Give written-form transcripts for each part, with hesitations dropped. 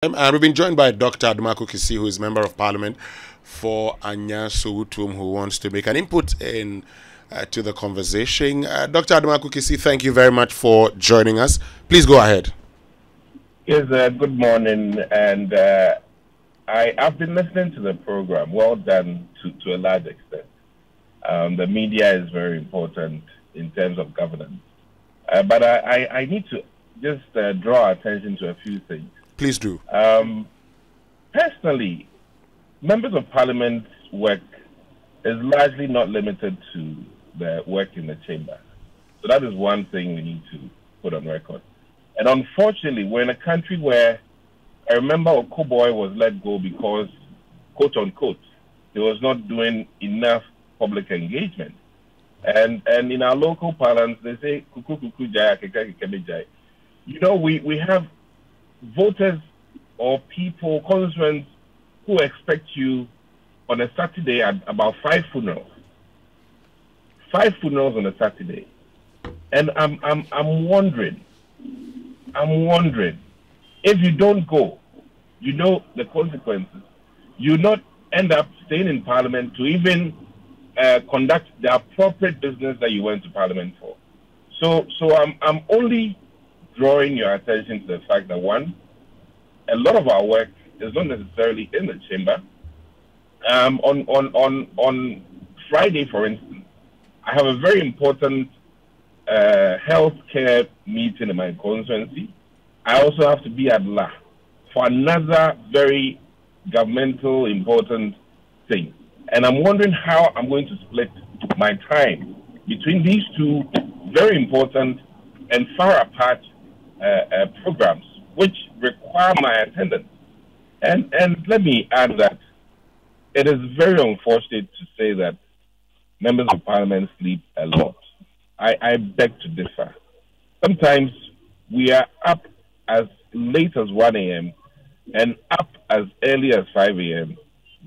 And we've been joined by Dr. Adumaku Kisi, who is Member of Parliament for Anyaa Sowutuom, who wants to make an input in to the conversation. Dr. Adumaku Kisi, thank you very much for joining us. Please go ahead. Yes, good morning, and I've been listening to the program. Well done to a large extent. The media is very important in terms of governance. But I need to just draw attention to a few things. Please do. Personally, members of parliament's work is largely not limited to their work in the chamber. So that is one thing we need to put on record. And unfortunately, we're in a country where I remember Okoboy was let go because, quote unquote, he was not doing enough public engagement. And in our local parlance, they say, kuku kuku jaya, keka kekebe jaya. You know, we have voters or people, constituents, who expect you on a Saturday at about 5 funerals. 5 funerals on a Saturday. And I'm wondering, if you don't go, you know the consequences. You not end up staying in Parliament to even conduct the appropriate business that you went to Parliament for. So I'm only drawing your attention to the fact that, one, a lot of our work is not necessarily in the chamber. On Friday, for instance, I have a very important healthcare meeting in my constituency. I also have to be at La for another very governmental important thing. And I'm wondering how I'm going to split my time between these two very important and far apart programs, which require my attendance. And let me add that it is very unfortunate to say that members of parliament sleep a lot. I beg to differ. Sometimes we are up as late as 1 a.m. and up as early as 5 a.m.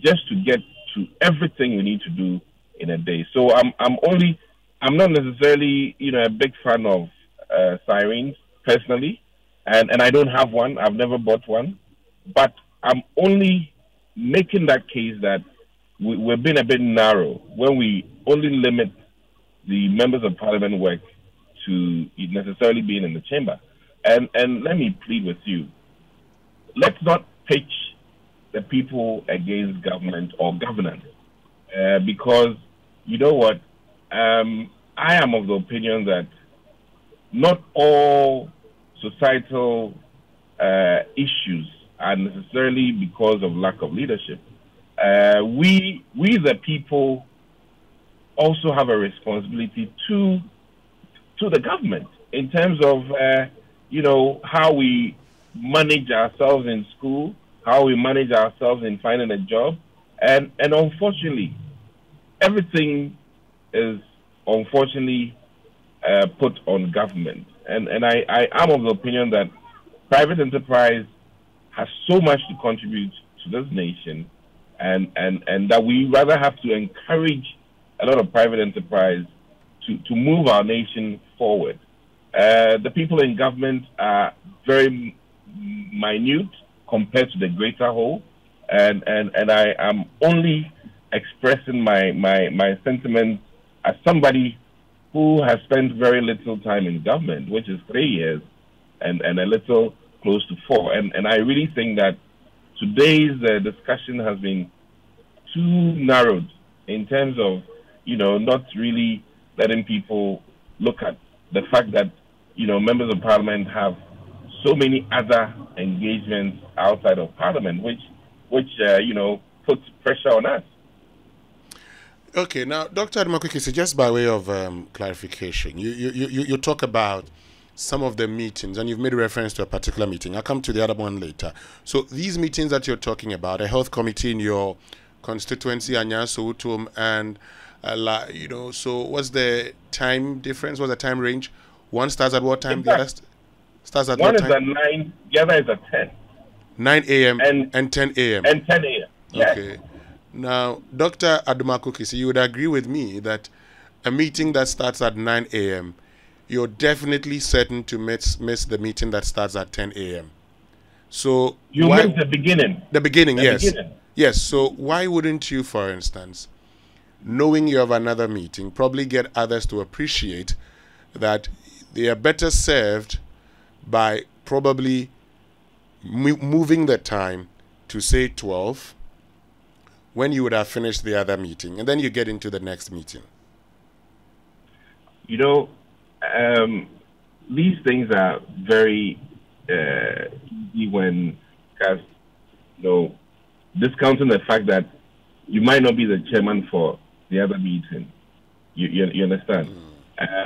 just to get to everything we need to do in a day. So I'm not necessarily, a big fan of sirens personally, and I don't have one. I've never bought one, but I'm only making that case that we're being a bit narrow when we only limit the members of parliament work to necessarily being in the chamber. And let me plead with you, let's not pitch the people against government or governance, because you know what, I am of the opinion that not all societal issues are necessarily because of lack of leadership. We the people also have a responsibility to the government in terms of how we manage ourselves in school, how we manage ourselves in finding a job, and unfortunately, everything is unfortunately put on government. And I am of the opinion that private enterprise has so much to contribute to this nation, and that we rather have to encourage a lot of private enterprise to move our nation forward. The people in government are very minute compared to the greater whole, and I am only expressing my sentiments as somebody who has spent very little time in government, which is 3 years, and a little close to 4. And I really think that today's discussion has been too narrowed in terms of, not really letting people look at the fact that, members of parliament have so many other engagements outside of parliament, which puts pressure on us. Okay, now, Dr. Adumaku Kisi, just by way of clarification, you talk about some of the meetings, and you've made reference to a particular meeting. I'll come to the other one later. So these meetings that you're talking about, a health committee in your constituency, Anyaa Sowutuom, and so what's the time difference? What's the time range? One starts at what time? The other starts at what time? One is at 9, the other is at 10. 9 a.m. and 10 a.m. And 10 a.m. Yes. Okay. Now, Dr. Adumaku Kisi, you would agree with me that a meeting that starts at 9 a.m., you're definitely certain to miss the meeting that starts at 10 a.m. So you missed the beginning. The beginning, yes. Beginning. Yes. So why wouldn't you, for instance, knowing you have another meeting, probably get others to appreciate that they are better served by probably moving the time to say 12 when you would have finished the other meeting, and then you get into the next meeting? You know, these things are very easy when, because, discounting the fact that you might not be the chairman for the other meeting. You understand?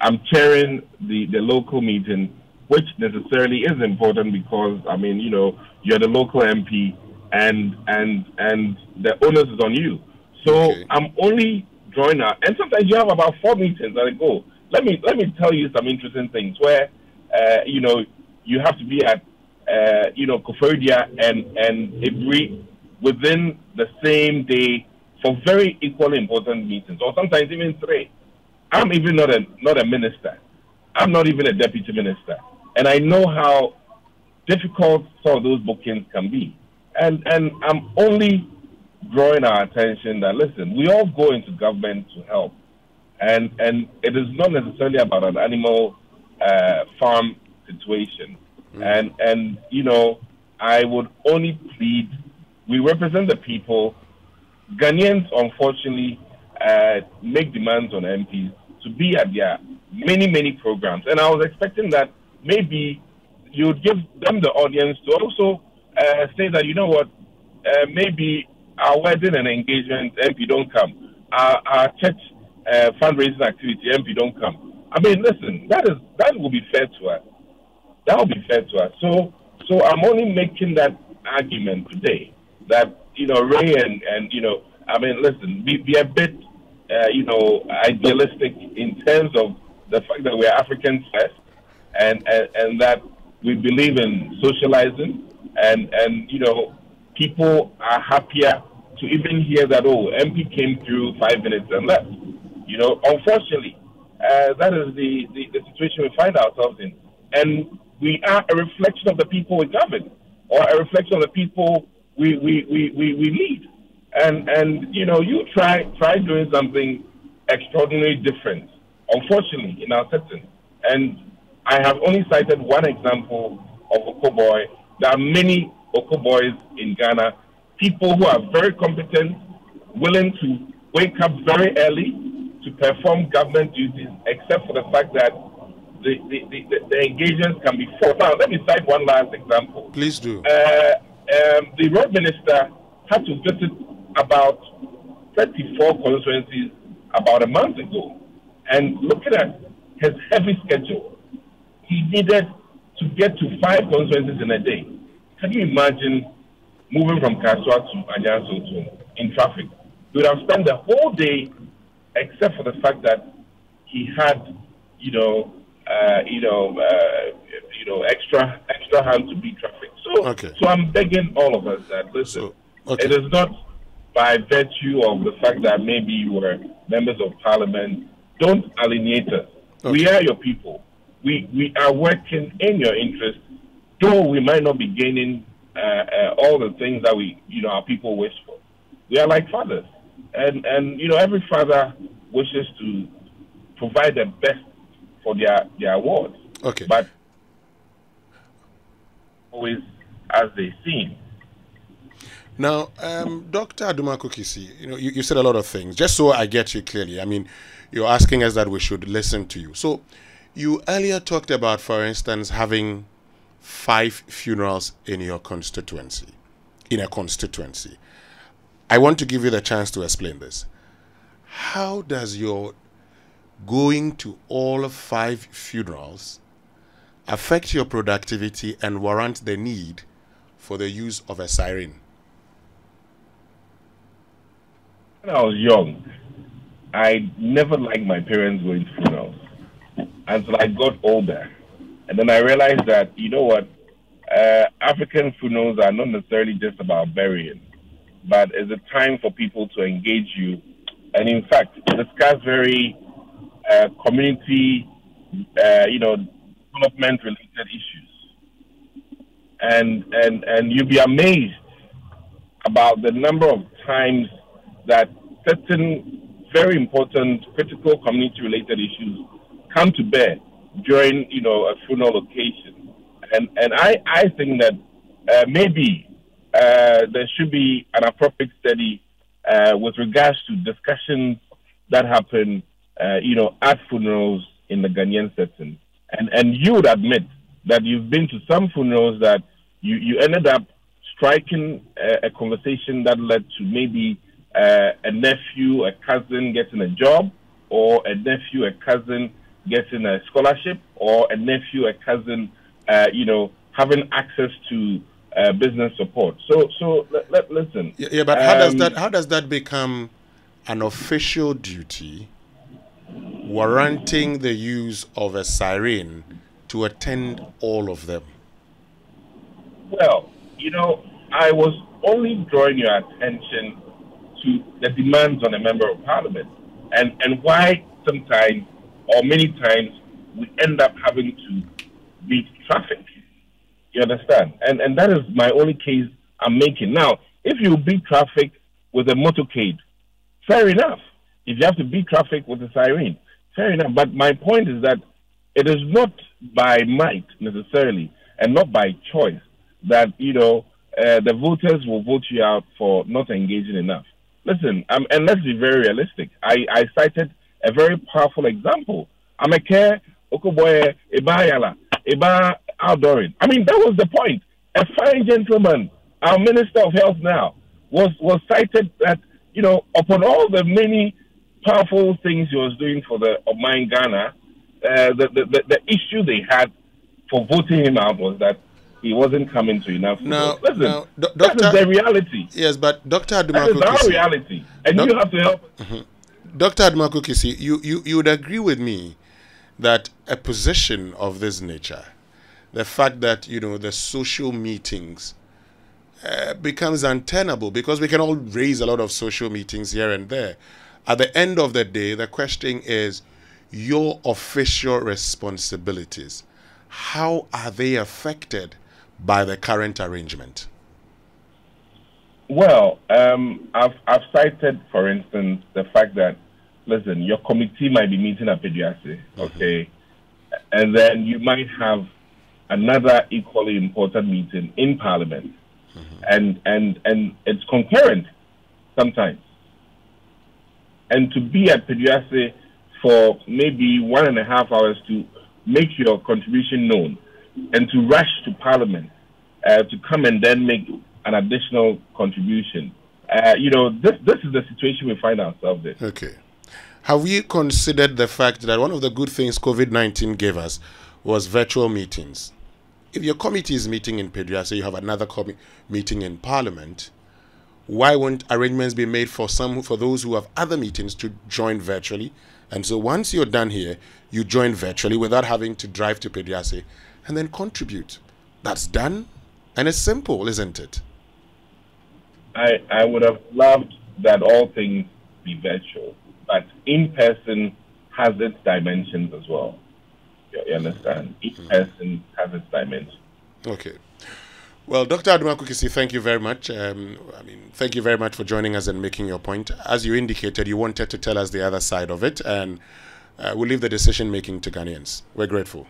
I'm chairing the local meeting, which necessarily is important because, you're the local MP and the onus is on you. So okay. I'm only drawing out, and sometimes you have about 4 meetings that I go. Let me tell you some interesting things where, you have to be at, Koforidua and Ibri within the same day for very equally important meetings, or sometimes even 3. I'm even not a minister. I'm not even a deputy minister. And I know how difficult some of those bookings can be. And I'm only drawing our attention that, listen, we all go into government to help. And it is not necessarily about an animal farm situation. And I would only plead, we represent the people. Ghanaians, unfortunately, make demands on MPs to be at their many, many programs. And I was expecting that maybe you would give them the audience to also say that, you know what, maybe our wedding and engagement, MP don't come. Our church fundraising activity, MP don't come. I mean, listen, that will be fair to us. That will be fair to us. So I'm only making that argument today that, Ray and listen, be a bit, idealistic in terms of the fact that we're Africans first and that we believe in socializing and people are happier to even hear that, MP came through 5 minutes and left. Unfortunately, that is the situation we find ourselves in. And we are a reflection of the people we govern, or a reflection of the people we lead. And you try doing something extraordinarily different, unfortunately, in our setting. And I have only cited one example of Okoboy. There are many Okoboys in Ghana, people who are very competent, willing to wake up very early to perform government duties, except for the fact that the engagements can be fought. Now, let me cite one last example. Please do. The road minister had to visit about 34 constituencies about a month ago. And looking at his heavy schedule, he needed to get to 5 constituencies in a day. Can you imagine moving from Kaswa to Anyaa Sowutuom in traffic? He would have spent the whole day, except for the fact that he had, extra hand to beat traffic. So I'm begging all of us that, listen, it is not by virtue of the fact that maybe you were members of parliament. Don't alienate us. We are your people. We are working in your interest, though we might not be gaining all the things that our people wish for. We are like fathers, and every father wishes to provide the best for their wards. But always as they seem. Now, Dr. Adumaku Kisi, you said a lot of things. Just so I get you clearly, I mean, you're asking us that we should listen to you. So, you earlier talked about, for instance, having 5 funerals in your constituency, in a constituency. I want to give you the chance to explain this. How does your going to all 5 funerals affect your productivity and warrant the need for the use of a siren? When I was young, I never liked my parents going to funerals until I got older. And then I realized that, African funerals are not necessarily just about burying, but it's a time for people to engage you and, in fact, discuss very community, development-related issues. and you'll be amazed about the number of times that certain very important, critical community-related issues come to bear during, a funeral occasion. And I think that maybe there should be an appropriate study with regards to discussions that happen, at funerals in the Ghanaian setting. And you would admit that you've been to some funerals that you ended up striking a conversation that led to maybe a nephew, a cousin getting a job, or a nephew, a cousin getting a scholarship, or a nephew, a cousin, having access to business support. So listen. Yeah, but how does that become an official duty, warranting the use of a siren to attend all of them? Well, I was only drawing your attention to the demands on a member of parliament and why sometimes or many times we end up having to beat traffic. You understand? And that is my only case I'm making. Now, if you beat traffic with a motorcade, fair enough. If you have to beat traffic with a siren, fair enough. But my point is that it is not by might necessarily and not by choice that, the voters will vote you out for not engaging enough. Listen, and let's be very realistic. I cited a very powerful example. Ameke, Okoboye, Eba Yala, Eba Aldorin. I mean, that was the point. A fine gentleman, our Minister of Health now, was cited that, upon all the many powerful things he was doing for the Oman Ghana, the issue they had for voting him out was that he wasn't coming to enough. Listen, that is the reality. Yes, but Dr. Adumaku That is our reality, and you have to help. Dr. Adumaku Kisi, you would agree with me that a position of this nature, the fact that, the social meetings becomes untenable, because we can all raise a lot of social meetings here and there. At the end of the day, the question is your official responsibilities. How are they affected by the current arrangement? Well, I've cited, for instance, the fact that, listen, your committee might be meeting at Peduase, okay? And then you might have another equally important meeting in Parliament. And it's concurrent sometimes. And to be at Peduase for maybe 1.5 hours to make your contribution known and to rush to Parliament to come and then make an additional contribution. This is the situation we find ourselves in. Okay. Have you considered the fact that one of the good things COVID-19 gave us was virtual meetings? If your committee is meeting in Peduase, you have another meeting in Parliament, why won't arrangements be made for those who have other meetings to join virtually? And so once you're done here, you join virtually without having to drive to Peduase and then contribute. That's done, and it's simple, isn't it? I would have loved that all things be virtual, but in person has its dimensions as well. You understand? Each person has its dimensions. Okay. Well, Dr. Adumaku Kisi, thank you very much. Thank you very much for joining us and making your point. As you indicated, you wanted to tell us the other side of it, and we'll leave the decision-making to Ghanaians. We're grateful.